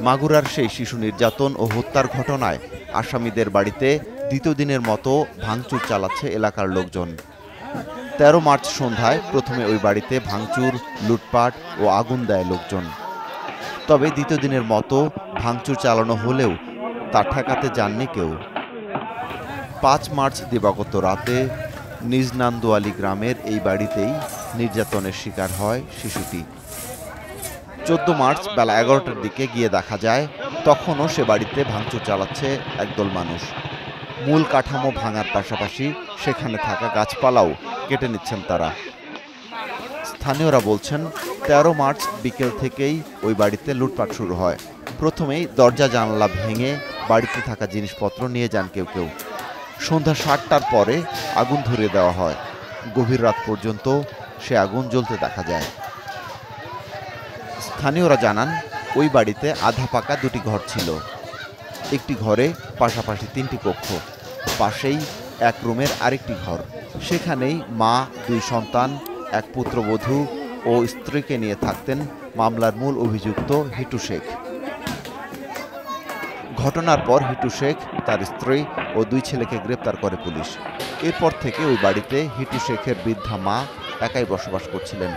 মাগুরার সেই শিশু নির্যাতন ও হত্যার ঘটনায় আসামিদের বাড়িতে দ্বিতীয় দিনের মতো ভাঙচুর চালাচ্ছে এলাকার লোকজন। ১৩ মার্চ সন্ধ্যায় প্রথমে ওই বাড়িতে ভাঙচুর, লুটপাট ও আগুন দেয় লোকজন। তবে দ্বিতীয় দিনের মতো ভাঙচুর চালানো হলেও তা ঠেকাতে যাননি কেউ। ৫ মার্চ দিবাগত রাতে নিজ নান্দোয়ালি গ্রামের এই বাড়িতেই নির্যাতনের শিকার হয় শিশুটি। ১৪ মার্চ বেলা ১১টার দিকে গিয়ে দেখা যায় তখনও সে বাড়িতে ভাঙচুর চালাচ্ছে একদল মানুষ। মূল কাঠামো ভাঙার পাশাপাশি সেখানে থাকা গাছপালাও কেটে নিচ্ছেন তারা। স্থানীয়রা বলছেন ১৩ মার্চ বিকেল থেকেই ওই বাড়িতে লুটপাট শুরু হয়। প্রথমেই দরজা জানালা ভেঙে বাড়িতে থাকা জিনিসপত্র নিয়ে যান কেউ কেউ। সন্ধ্যা ৭টার পরে আগুন ধরিয়ে দেওয়া হয়। গভীর রাত পর্যন্ত সে আগুন জ্বলতে দেখা যায়। স্থানীয়রা জানান ওই বাড়িতে আধা পাকা দুটি ঘর ছিল। একটি ঘরে পাশাপাশি ৩টি কক্ষ, পাশেই এক রুমের আরেকটি ঘর। সেখানেই মা, ২ সন্তান, এক পুত্রবধূ ও স্ত্রীকে নিয়ে থাকতেন মামলার মূল অভিযুক্ত হিটু শেখ। ঘটনার পর হিটু শেখ, তার স্ত্রী ও ২ ছেলেকে গ্রেপ্তার করে পুলিশ। এরপর থেকে ওই বাড়িতে হিটু শেখের বৃদ্ধা মা একাই বসবাস করছিলেন।